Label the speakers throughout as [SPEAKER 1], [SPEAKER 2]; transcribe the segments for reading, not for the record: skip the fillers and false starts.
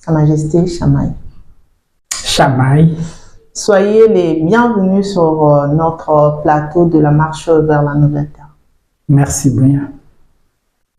[SPEAKER 1] Sa Majesté Chamaï.
[SPEAKER 2] Chamaï.
[SPEAKER 1] Soyez les bienvenus sur notre plateau de la marche vers la nouvelle terre.
[SPEAKER 2] Merci bien.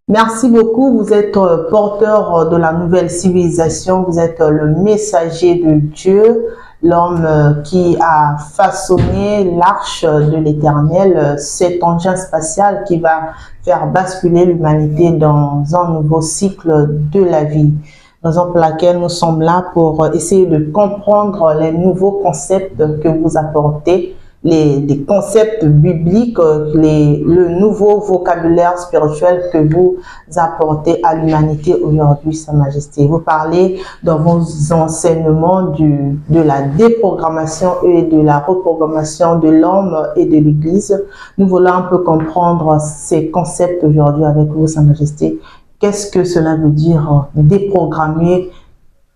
[SPEAKER 1] Merci beaucoup. Vous êtes porteur de la nouvelle civilisation. Vous êtes le messager de Dieu, l'homme qui a façonné l'arche de l'Éternel, cet engin spatial qui va faire basculer l'humanité dans un nouveau cycle de la vie. Raison pour laquelle nous sommes là pour essayer de comprendre les nouveaux concepts que vous apportez, les concepts bibliques, le nouveau vocabulaire spirituel que vous apportez à l'humanité aujourd'hui, Sa Majesté. Vous parlez dans vos enseignements de la déprogrammation et de la reprogrammation de l'homme et de l'Église. Nous voulons un peu comprendre ces concepts aujourd'hui avec vous, Sa Majesté. Qu'est-ce que cela veut dire déprogrammer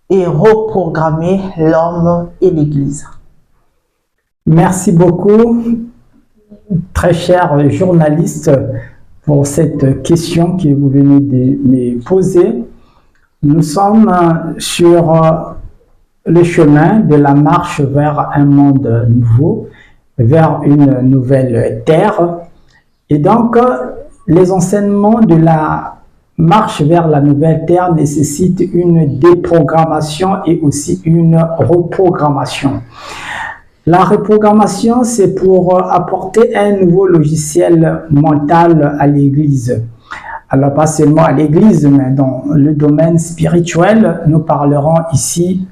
[SPEAKER 1] et reprogrammer l'homme et l'Église?
[SPEAKER 2] Merci beaucoup, très cher journaliste, pour cette question que vous venez de me poser. Nous sommes sur le chemin de la marche vers un monde nouveau, vers une nouvelle terre. Et donc, les enseignements de la marche vers la nouvelle terre nécessitent une déprogrammation et aussi une reprogrammation. La reprogrammation, c'est pour apporter un nouveau logiciel mental à l'Église. Alors, pas seulement à l'Église, mais dans le domaine spirituel, nous parlerons ici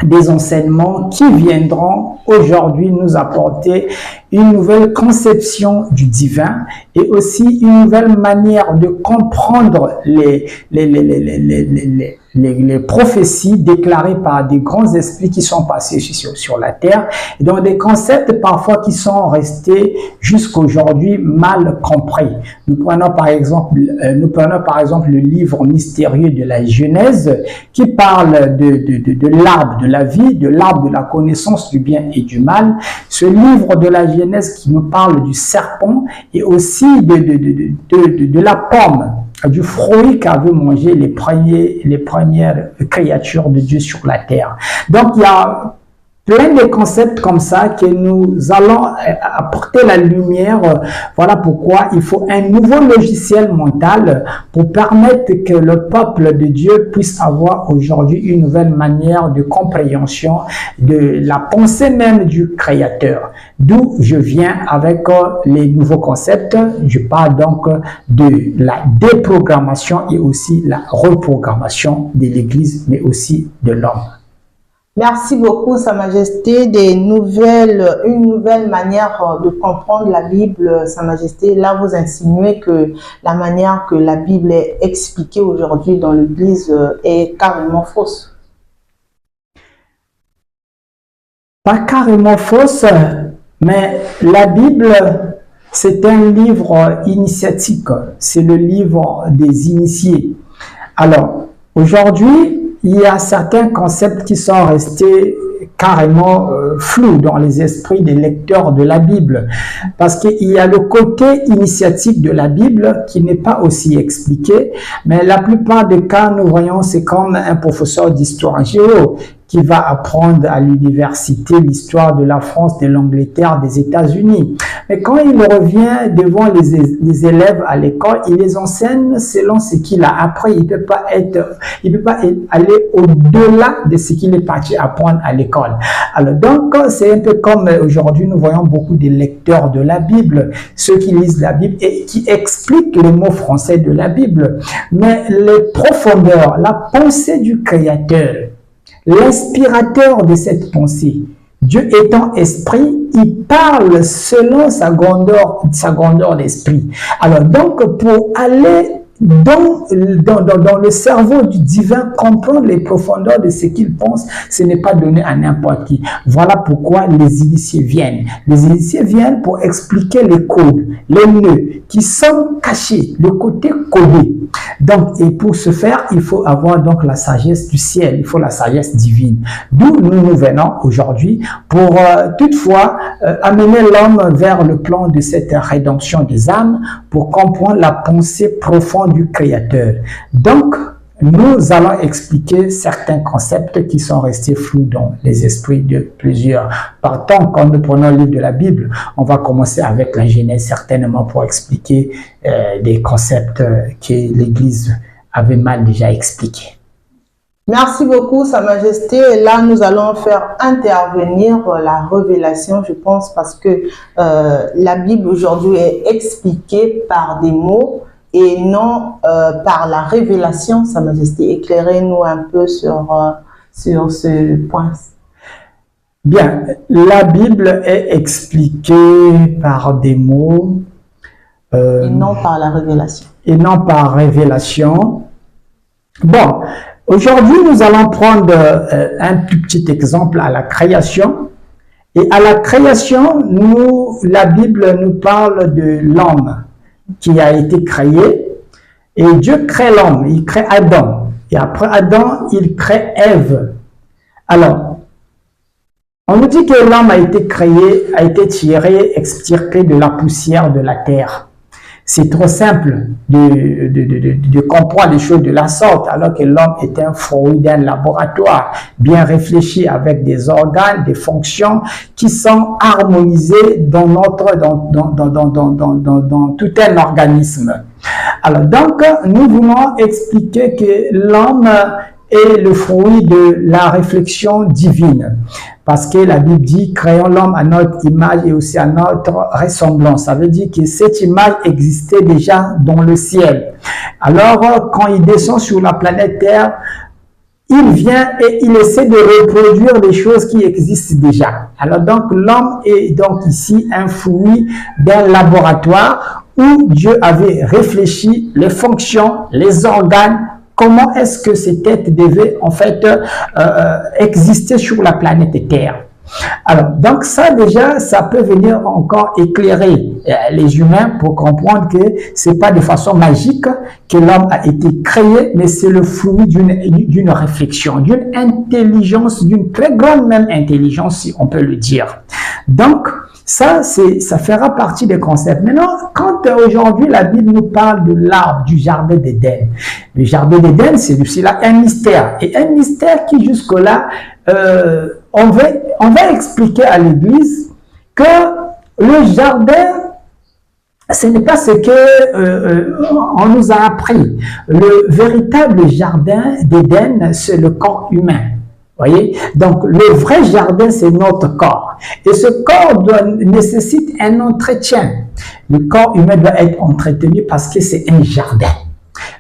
[SPEAKER 2] des enseignements qui viendront aujourd'hui nous apporter une nouvelle conception du divin et aussi une nouvelle manière de comprendre les prophéties déclarées par des grands esprits qui sont passés sur la terre, et donc des concepts parfois qui sont restés jusqu'aujourd'hui mal compris. Nous prenons par exemple le livre mystérieux de la Genèse qui parle de l'arbre de la vie, de l'arbre de la connaissance du bien et du mal. Ce livre de la Genèse qui nous parle du serpent et aussi de la pomme, du fruit qu'avaient mangé les premières créatures de Dieu sur la terre. Donc, il y a plein de concepts comme ça que nous allons apporter la lumière. Voilà pourquoi il faut un nouveau logiciel mental pour permettre que le peuple de Dieu puisse avoir aujourd'hui une nouvelle manière de compréhension de la pensée même du Créateur. D'où je viens avec les nouveaux concepts. Je parle donc de la déprogrammation et aussi la reprogrammation de l'Église, mais aussi de l'homme.
[SPEAKER 1] Merci beaucoup, Sa Majesté. Une nouvelle manière de comprendre la Bible, Sa Majesté. Là, vous insinuez que la manière que la Bible est expliquée aujourd'hui dans l'Église est carrément fausse.
[SPEAKER 2] Pas carrément fausse, mais la Bible, c'est un livre initiatique. C'est le livre des initiés. Alors, aujourd'hui, il y a certains concepts qui sont restés carrément flous dans les esprits des lecteurs de la Bible. Parce qu'il y a le côté initiatique de la Bible qui n'est pas aussi expliqué, mais la plupart des cas, nous voyons, c'est comme un professeur d'histoire géo qui va apprendre à l'université l'histoire de la France, de l'Angleterre, des États-Unis. Mais quand il revient devant les élèves à l'école, il les enseigne selon ce qu'il a appris. Il peut pas aller au-delà de ce qu'il est parti apprendre à l'école. Alors donc, c'est un peu comme aujourd'hui, nous voyons beaucoup de lecteurs de la Bible, ceux qui lisent la Bible et qui expliquent les mots français de la Bible. Mais les profondeurs, la pensée du Créateur, l'inspirateur de cette pensée, Dieu étant esprit, il parle selon sa grandeur d'esprit. Alors donc, pour aller dans le cerveau du divin, comprendre les profondeurs de ce qu'il pense, ce n'est pas donné à n'importe qui. Voilà pourquoi les initiés viennent. Les initiés viennent pour expliquer les codes, les nœuds qui sont cachés, le côté codé. Donc, et pour ce faire, il faut avoir donc la sagesse du ciel, il faut la sagesse divine. D'où nous venons aujourd'hui pour toutefois amener l'homme vers le plan de cette rédemption des âmes pour comprendre la pensée profonde du Créateur. Donc, nous allons expliquer certains concepts qui sont restés flous dans les esprits de plusieurs. Partant, quand nous prenons le livre de la Bible, on va commencer avec la Genèse certainement pour expliquer des concepts que l'Église avait mal déjà expliqués.
[SPEAKER 1] Merci beaucoup, Sa Majesté. Et là, nous allons faire intervenir la révélation, je pense, parce que la Bible aujourd'hui est expliquée par des mots et non par la révélation. Sa Majesté, éclairez-nous un peu sur ce point.
[SPEAKER 2] Bien, la Bible est expliquée par des mots
[SPEAKER 1] et non par la révélation.
[SPEAKER 2] Et non par révélation. Bon, aujourd'hui, nous allons prendre un plus petit exemple à la création. Et à la création, la Bible nous parle de l'homme qui a été créé. Et Dieu crée l'homme, il crée Adam. Et après Adam, il crée Ève. Alors, on nous dit que l'homme a été créé, a été tiré, extirpé de la poussière de la terre. C'est trop simple de comprendre les choses de la sorte, alors que l'homme est un fruit d'un laboratoire bien réfléchi avec des organes, des fonctions qui sont harmonisées dans tout un organisme. Alors donc, nous voulons expliquer que l'homme est le fruit de la réflexion divine. Parce que la Bible dit, créons l'homme à notre image et aussi à notre ressemblance. Ça veut dire que cette image existait déjà dans le ciel. Alors, quand il descend sur la planète Terre, il vient et il essaie de reproduire des choses qui existent déjà. Alors donc, l'homme est donc ici un fruit d'un laboratoire où Dieu avait réfléchi les fonctions, les organes, comment est-ce que ces têtes devaient en fait exister sur la planète Terre. Alors, donc ça déjà, ça peut venir encore éclairer les humains pour comprendre que c'est pas de façon magique que l'homme a été créé, mais c'est le fruit d'une réflexion, d'une intelligence, d'une très grande même intelligence, si on peut le dire. Donc, ça fera partie des concepts. Maintenant, quand aujourd'hui la Bible nous parle de l'arbre, du jardin d'Éden, le jardin d'Éden, c'est aussi là un mystère. Et un mystère qui jusque-là, on va expliquer à l'Église que le jardin, ce n'est pas ce que on nous a appris. Le véritable jardin d'Éden, c'est le corps humain. Voyez? Donc, le vrai jardin, c'est notre corps. Et ce corps nécessite un entretien. Le corps humain doit être entretenu parce que c'est un jardin.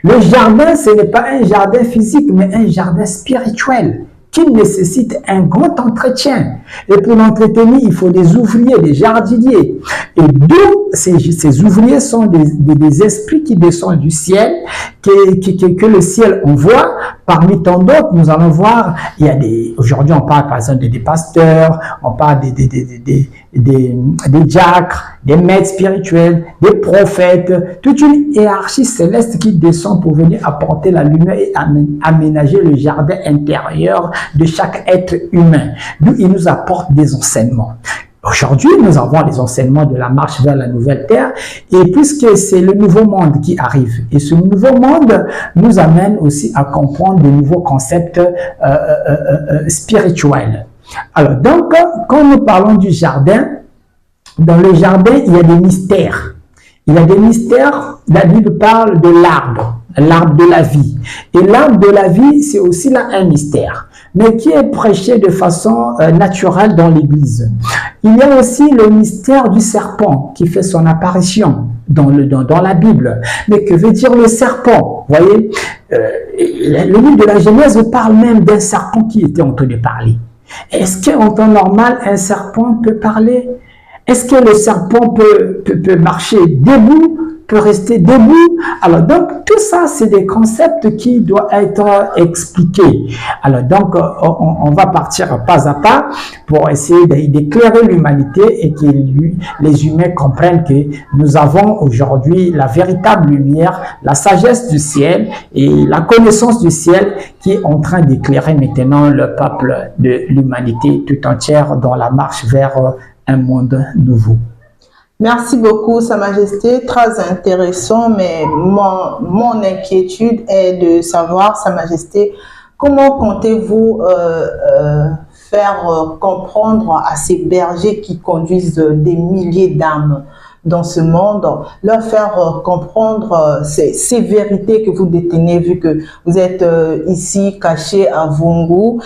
[SPEAKER 2] Le jardin, ce n'est pas un jardin physique, mais un jardin spirituel qui nécessite un grand entretien. Et pour l'entretenir, il faut des ouvriers, des jardiniers. Et d'où ces ouvriers sont des esprits qui descendent du ciel, que le ciel envoie. Parmi tant d'autres, nous allons voir, il y a aujourd'hui on parle par exemple des pasteurs, on parle des diacres, des maîtres spirituels, des prophètes, toute une hiérarchie céleste qui descend pour venir apporter la lumière et aménager le jardin intérieur de chaque être humain. D'où il nous apporte des enseignements. Aujourd'hui, nous avons les enseignements de la marche vers la nouvelle terre, et puisque c'est le nouveau monde qui arrive, et ce nouveau monde nous amène aussi à comprendre de nouveaux concepts spirituels. Alors donc, quand nous parlons du jardin, dans le jardin, il y a des mystères. Il y a des mystères, la Bible parle de l'arbre, l'arbre de la vie. Et l'arbre de la vie, c'est aussi là un mystère, mais qui est prêché de façon naturelle dans l'Église. Il y a aussi le mystère du serpent qui fait son apparition dans la Bible. Mais que veut dire le serpent? Vous voyez, le livre de la Genèse parle même d'un serpent qui était en train de parler. Est-ce qu'en temps normal, un serpent peut parler? Est-ce que le serpent peut marcher debout, peut rester debout? Alors donc, tout ça, c'est des concepts qui doivent être expliqués. Alors donc, on va partir pas à pas pour essayer d'éclairer l'humanité et que les humains comprennent que nous avons aujourd'hui la véritable lumière, la sagesse du ciel et la connaissance du ciel qui est en train d'éclairer maintenant le peuple de l'humanité tout entière dans la marche vers un monde nouveau.
[SPEAKER 1] Merci beaucoup, Sa Majesté. Très intéressant, mais mon inquiétude est de savoir, Sa Majesté, comment comptez-vous faire comprendre à ces bergers qui conduisent des milliers d'âmes dans ce monde, leur faire comprendre ces vérités que vous détenez, vu que vous êtes ici caché à Vungu,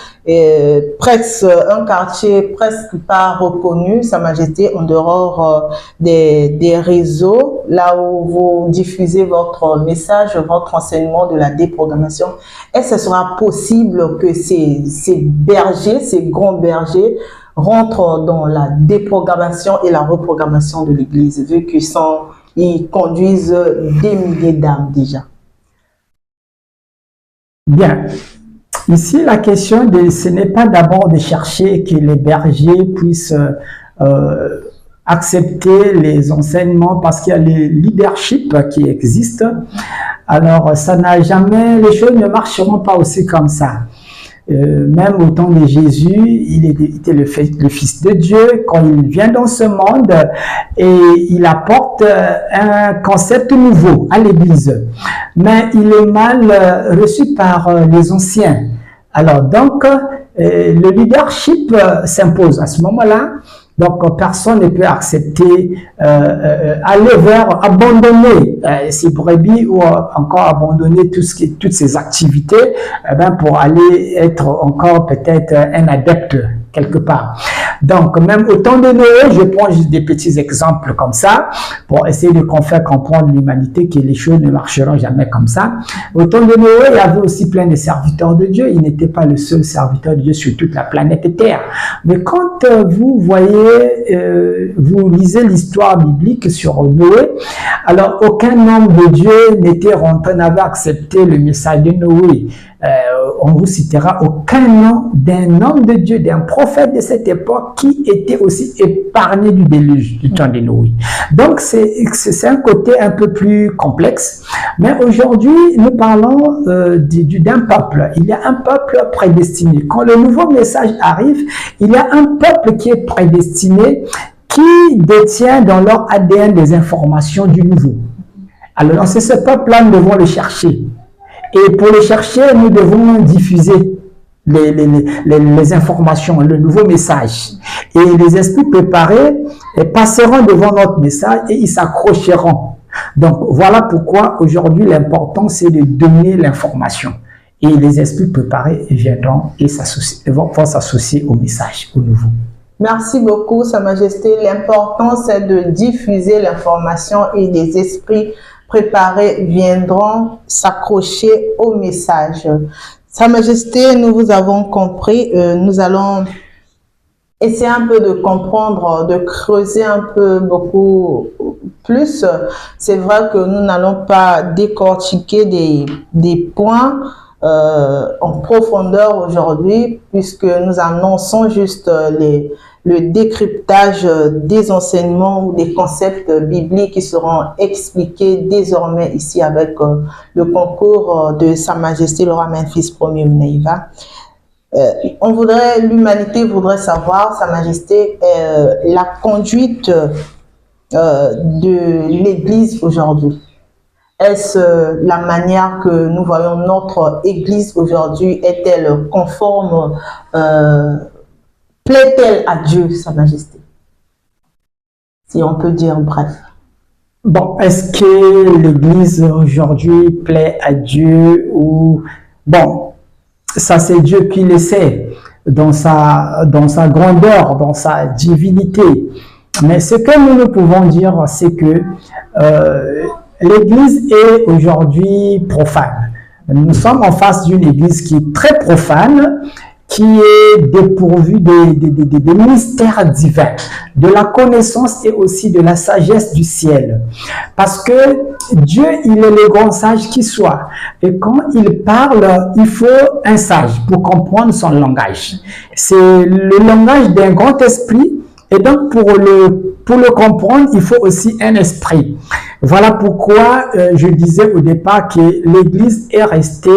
[SPEAKER 1] presque un quartier presque pas reconnu, Sa Majesté, en dehors des réseaux, là où vous diffusez votre message, votre enseignement de la déprogrammation. Est-ce que ce sera possible que ces bergers, ces grands bergers, rentrent dans la déprogrammation et la reprogrammation de l'Église, vu qu'ils conduisent des milliers d'âmes déjà?
[SPEAKER 2] Bien. Ici, la question, ce n'est pas d'abord de chercher que les bergers puissent accepter les enseignements parce qu'il y a le leadership qui existe. Alors, ça n'a jamais, les choses ne marcheront pas aussi comme ça. Même au temps de Jésus, il était le Fils de Dieu. Quand il vient dans ce monde, et il apporte un concept nouveau à l'Église. Mais il est mal reçu par les anciens. Alors donc, le leadership s'impose à ce moment-là. Donc, personne ne peut accepter aller vers abandonner ses brebis ou encore abandonner toutes ses activités pour aller être encore peut-être un adepte quelque part. Donc, même au temps de Noé, je prends juste des petits exemples comme ça pour essayer de faire comprendre l'humanité que les choses ne marcheront jamais comme ça. Au temps de Noé, il y avait aussi plein de serviteurs de Dieu. Il n'était pas le seul serviteur de Dieu sur toute la planète Terre. Mais quand vous voyez, vous lisez l'histoire biblique sur Noé, alors aucun homme de Dieu n'avait accepté le message de Noé. On vous citera aucun nom d'un homme de Dieu, d'un prophète de cette époque qui était aussi épargné du déluge du temps de Noé. Donc, c'est un côté un peu plus complexe. Mais aujourd'hui, nous parlons d'un peuple. Il y a un peuple prédestiné. Quand le nouveau message arrive, il y a un peuple qui est prédestiné, qui détient dans leur ADN des informations du nouveau. Alors, c'est ce peuple-là, nous devons le chercher. Et pour le chercher, nous devons diffuser les informations, le nouveau message. Et les esprits préparés passeront devant notre message et ils s'accrocheront. Donc, voilà pourquoi aujourd'hui, l'important, c'est de donner l'information. Et les esprits préparés viendront et vont s'associer au message, au nouveau.
[SPEAKER 1] Merci beaucoup, Sa Majesté. L'important, c'est de diffuser l'information et les esprits préparés viendront s'accrocher au message. Sa Majesté, nous vous avons compris. Nous allons essayer un peu de comprendre, de creuser un peu beaucoup plus. C'est vrai que nous n'allons pas décortiquer des points en profondeur aujourd'hui, puisque nous annonçons juste le décryptage des enseignements ou des concepts bibliques qui seront expliqués désormais ici avec le concours de Sa Majesté le roi Memphis Ier Mneiva. L'humanité voudrait savoir, Sa Majesté, la conduite de l'Église aujourd'hui. Est-ce la manière que nous voyons notre Église aujourd'hui? Est-elle conforme? Plaît-elle à Dieu, Sa Majesté? Si on peut dire bref.
[SPEAKER 2] Bon, est-ce que l'Église aujourd'hui plaît à Dieu ou... Bon, ça c'est Dieu qui le sait dans sa grandeur, dans sa divinité. Mais ce que nous pouvons dire, c'est que l'Église est aujourd'hui profane. Nous sommes en face d'une Église qui est très profane, qui est dépourvue des mystères divins, de la connaissance et aussi de la sagesse du ciel. Parce que Dieu, il est le grand sage qui soit. Et quand il parle, il faut un sage pour comprendre son langage. C'est le langage d'un grand esprit. Et donc, pour le comprendre, il faut aussi un esprit. Voilà pourquoi je disais au départ que l'Église est restée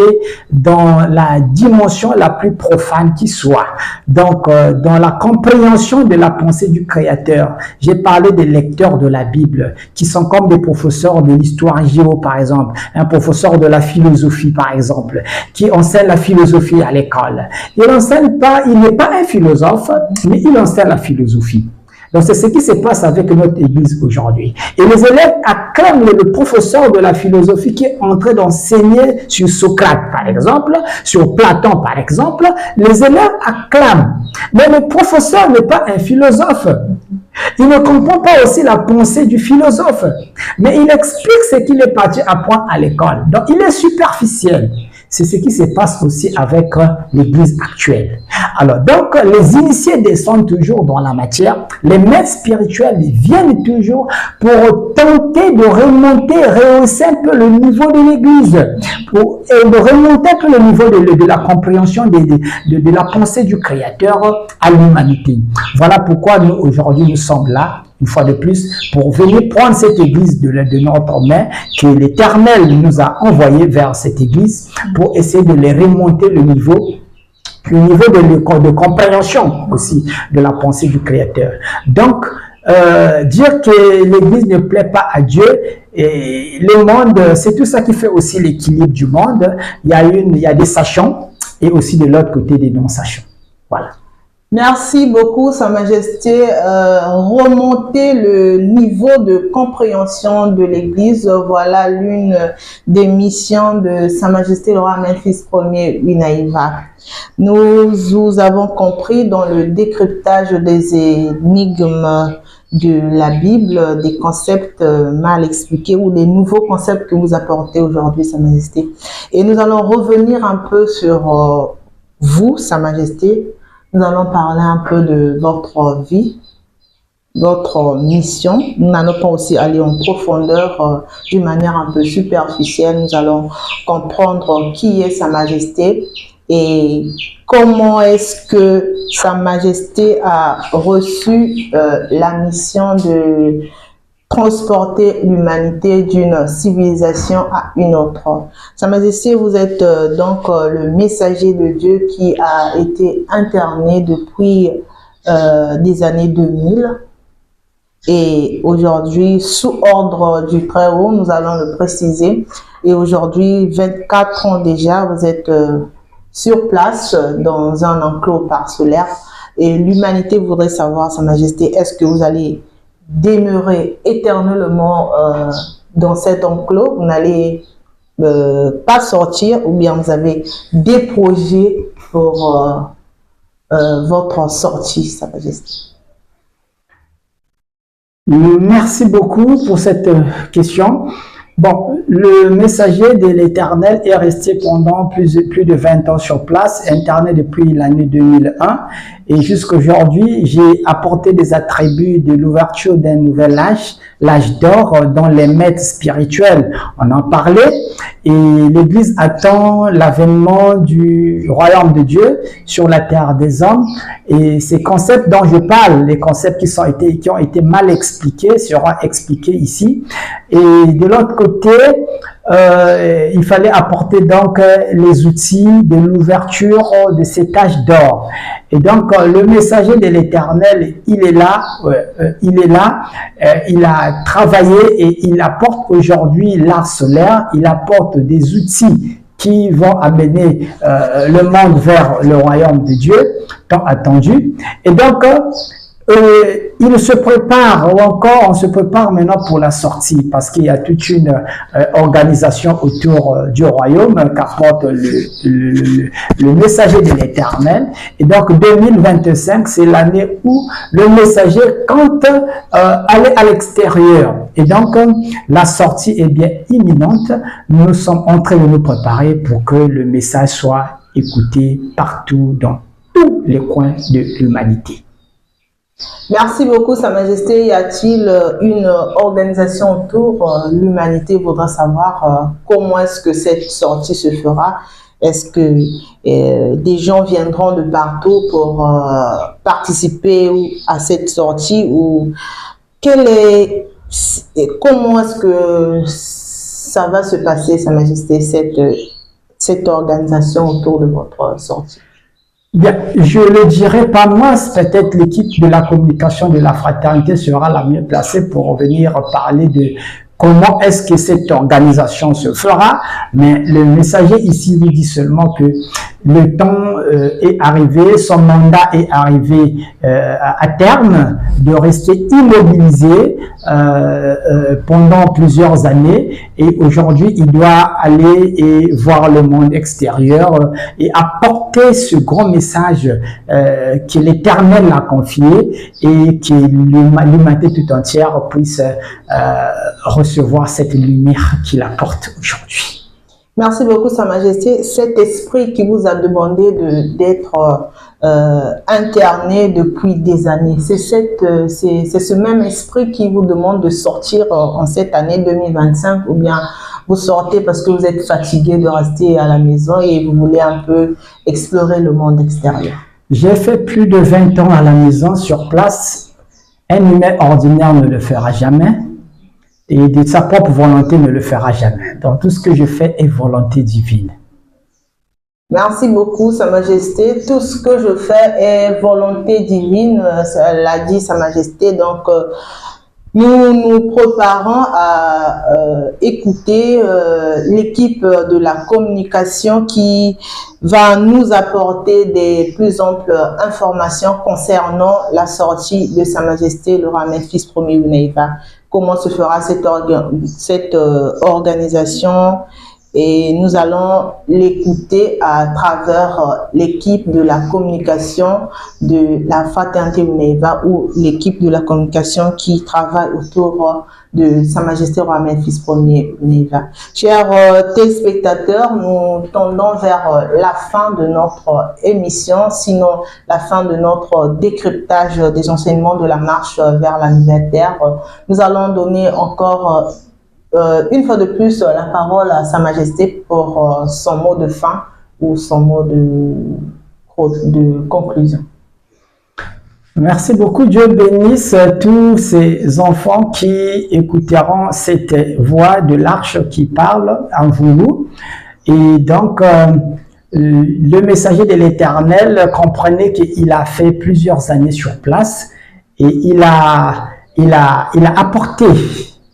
[SPEAKER 2] dans la dimension la plus profane qui soit. Donc, dans la compréhension de la pensée du Créateur. J'ai parlé des lecteurs de la Bible, qui sont comme des professeurs de l'histoire géo, par exemple, un professeur de la philosophie, par exemple, qui enseigne la philosophie à l'école. Il enseigne pas, il n'est pas un philosophe, mais il enseigne la philosophie. Donc, c'est ce qui se passe avec notre Église aujourd'hui. Et les élèves acclament le professeur de la philosophie qui est en train d'enseigner sur Socrate, par exemple, sur Platon, par exemple. Les élèves acclament. Mais le professeur n'est pas un philosophe. Il ne comprend pas aussi la pensée du philosophe. Mais il explique ce qu'il est parti apprendre à l'école. Donc, il est superficiel. C'est ce qui se passe aussi avec l'Église actuelle. Alors, donc, les initiés descendent toujours dans la matière. Les maîtres spirituels viennent toujours pour tenter de remonter, rehausser un peu le niveau de l'Église, pour de remonter un peu le niveau de la compréhension de la pensée du Créateur à l'humanité. Voilà pourquoi nous, aujourd'hui, nous sommes là, une fois de plus, pour venir prendre cette église de notre main, que l'Éternel nous a envoyé vers cette église, pour essayer de les remonter le niveau de compréhension aussi de la pensée du Créateur. Donc, dire que l'église ne plaît pas à Dieu, et le monde, c'est tout ça qui fait aussi l'équilibre du monde. Il y a des sachants et aussi de l'autre côté des non-sachants. Voilà.
[SPEAKER 1] Merci beaucoup, Sa Majesté. Remonter le niveau de compréhension de l'Église, voilà l'une des missions de Sa Majesté le roi Memphis Ier Unaïva. Nous avons compris dans le décryptage des énigmes de la Bible, des concepts mal expliqués ou des nouveaux concepts que vous apportez aujourd'hui, Sa Majesté. Et nous allons revenir un peu sur vous, Sa Majesté. Nous allons parler un peu de votre vie, votre mission. Nous n'allons pas aussi aller en profondeur d'une manière un peu superficielle. Nous allons comprendre qui est Sa Majesté et comment est-ce que Sa Majesté a reçu la mission de transporter l'humanité d'une civilisation à une autre. Sa Majesté, vous êtes donc le messager de Dieu qui a été interné depuis des années 2000 et aujourd'hui sous ordre du Très-Haut, nous allons le préciser. Et aujourd'hui, 24 ans déjà, vous êtes sur place dans un enclos parcellaire et l'humanité voudrait savoir, Sa Majesté, est-ce que vous allez demeurer éternellement dans cet enclos, vous n'allez pas sortir, ou bien vous avez des projets pour votre sortie, Sa Majesté?
[SPEAKER 2] Merci beaucoup pour cette question. Bon, le messager de l'Éternel est resté pendant plus de 20 ans sur place, interné depuis l'année 2001. Et jusqu'aujourd'hui, j'ai apporté des attributs de l'ouverture d'un nouvel âge, l'âge d'or, dans les maîtres spirituels. On en parlait. Et l'Église attend l'avènement du royaume de Dieu sur la terre des hommes. Et ces concepts dont je parle, les concepts qui ont été mal expliqués, seront expliqués ici. Et de l'autre côté, il fallait apporter donc les outils de l'ouverture de cet âge d'or. Et donc, le messager de l'Éternel, il est là, il a travaillé et il apporte aujourd'hui l'art solaire, il apporte des outils qui vont amener le monde vers le royaume de Dieu, tant attendu. Et donc, il se prépare, ou encore on se prépare maintenant pour la sortie, parce qu'il y a toute une organisation autour du royaume qu'apporte le messager de l'Éternel. Et donc 2025, c'est l'année où le messager compte aller à l'extérieur. Et donc la sortie est bien imminente. Nous sommes en train de nous préparer pour que le message soit écouté partout, dans tous les coins de l'humanité.
[SPEAKER 1] Merci beaucoup, Sa Majesté. Y a-t-il une organisation autour? L'humanité voudra savoir comment est-ce que cette sortie se fera. Est-ce que des gens viendront de partout pour participer à cette sortie, ou quelle est Et comment est-ce que ça va se passer, Sa Majesté, cette organisation autour de votre sortie?
[SPEAKER 2] Bien, je le dirai pas moi, peut-être l'équipe de la communication de la fraternité sera la mieux placée pour venir parler de comment est-ce que cette organisation se fera, mais le messager ici vous dit seulement que le temps est arrivé, son mandat est arrivé à terme de rester immobilisé pendant plusieurs années, et aujourd'hui il doit aller et voir le monde extérieur et apporter ce grand message que l'Éternel a confié et que l'humanité tout entière puisse recevoir cette lumière qu'il apporte aujourd'hui.
[SPEAKER 1] Merci beaucoup, Sa Majesté. Cet esprit qui vous a demandé d'être interné depuis des années, c'est ce même esprit qui vous demande de sortir en cette année 2025, ou bien vous sortez parce que vous êtes fatigué de rester à la maison et vous voulez un peu explorer le monde extérieur?
[SPEAKER 2] J'ai fait plus de 20 ans à la maison sur place. Un humain ordinaire ne le fera jamais. Et de sa propre volonté ne le fera jamais. Donc tout ce que je fais est volonté divine.
[SPEAKER 1] Merci beaucoup, Sa Majesté. Tout ce que je fais est volonté divine, ça l'a dit Sa Majesté. Donc nous nous préparons à écouter l'équipe de la communication qui va nous apporter des plus amples informations concernant la sortie de Sa Majesté le roi Memphis Ier Unaiva. Comment se fera cette organisation, et nous allons l'écouter à travers l'équipe de la communication de la fraternité Unaiva, ou l'équipe de la communication qui travaille autour de Sa Majesté roi Memphis Ier Unaiva. Chers téléspectateurs, nous tendons vers la fin de notre émission, sinon la fin de notre décryptage des enseignements de la marche vers la nouvelle terre. Nous allons donner encore une fois de plus la parole à Sa Majesté pour son mot de fin ou son mot de conclusion.
[SPEAKER 2] Merci beaucoup. Dieu bénisse tous ces enfants qui écouteront cette voix de l'arche qui parle en vous. Et donc, le messager de l'Éternel, comprenait qu'il a fait plusieurs années sur place et il a apporté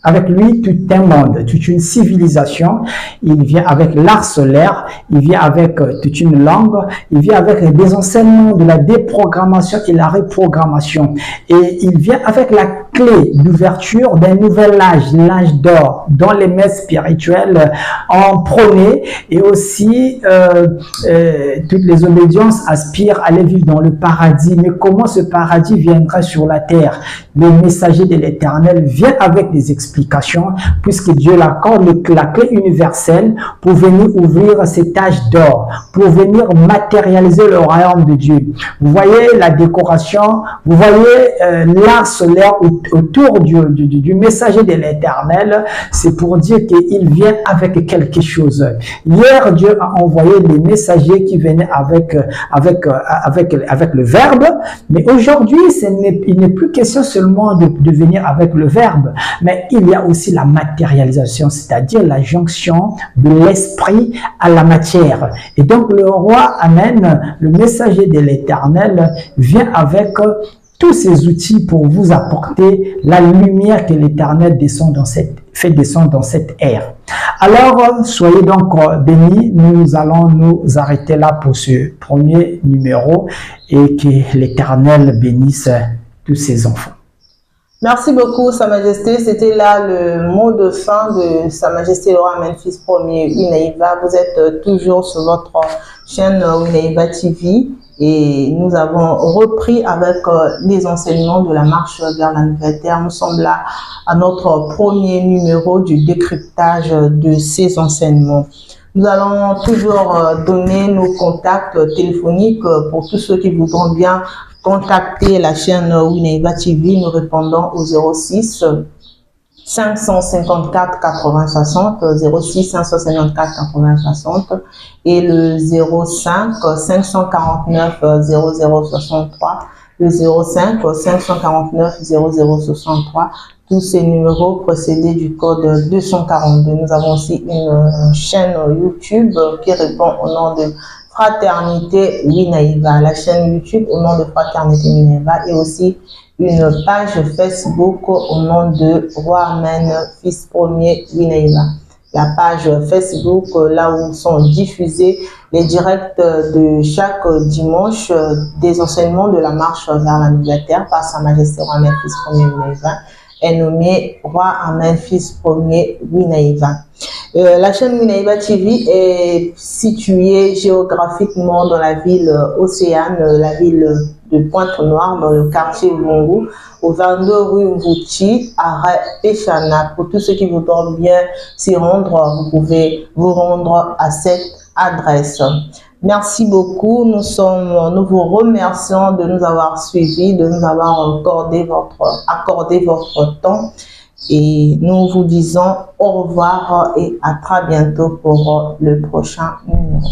[SPEAKER 2] avec lui tout un monde, toute une civilisation. Il vient avec l'art solaire, il vient avec toute une langue, il vient avec des enseignements de la déprogrammation et la reprogrammation. Et il vient avec la clé d'ouverture d'un nouvel âge, l'âge d'or, dont les maîtres spirituels en prônaient, et aussi toutes les obédiences aspirent à aller vivre dans le paradis. Mais comment ce paradis viendrait sur la terre? Le messager de l'Éternel vient avec des explications, puisque Dieu l'accorde la clé universelle pour venir ouvrir cet âge d'or, pour venir matérialiser le royaume de Dieu. Vous voyez la décoration, vous voyez l'art solaire autour du messager de l'Éternel. C'est pour dire qu'il vient avec quelque chose. Hier, Dieu a envoyé des messagers qui venaient avec le verbe, mais aujourd'hui, il n'est plus question seulement de venir avec le verbe, mais il y a aussi la matérialisation, c'est-à-dire la jonction de l'esprit à la matière. Et donc le roi amène, le messager de l'Éternel vient avec tous ces outils pour vous apporter la lumière que l'Éternel fait descendre dans cette ère. Alors, soyez donc bénis. Nous allons nous arrêter là pour ce premier numéro, et que l'Éternel bénisse tous ses enfants.
[SPEAKER 1] Merci beaucoup, Sa Majesté. C'était là le mot de fin de Sa Majesté le roi Memphis Ier Unaiva. Vous êtes toujours sur votre chaîne Unaiva TV, et nous avons repris avec les enseignements de la marche vers la nouvelle terre. Nous sommes là à notre premier numéro du décryptage de ces enseignements. Nous allons toujours donner nos contacts téléphoniques pour tous ceux qui voudront bien contacter la chaîne Unaiva TV. Nous répondons au 06 554 80 60, 06 554 80 60, et le 05 549 0063, le 05 549 0063. tous ces numéros précédés du code 242. Nous avons aussi une chaîne YouTube qui répond au nom de Fraternité Winaïva, la chaîne YouTube au nom de Fraternité Winaïva, et aussi une page Facebook au nom de Roi Amen, Fils Premier Winaïva. La page Facebook, là où sont diffusés les directs de chaque dimanche des enseignements de la marche vers la nouvelle terre par Sa Majesté Roi Amen, Fils Premier Winaïva, est nommé Roi Amen, Fils Premier Winaïva. La chaîne Winaïva TV est située géographiquement dans la ville Océane, la ville de Pointe-Noire, dans le quartier Lungu, au 22 rue Mvouchi, arrêt Péchana. Pour tous ceux qui voudront bien s'y rendre, vous pouvez vous rendre à cette adresse. Merci beaucoup. Nous vous remercions de nous avoir suivis, de nous avoir accordé votre temps. Et nous vous disons au revoir et à très bientôt pour le prochain numéro.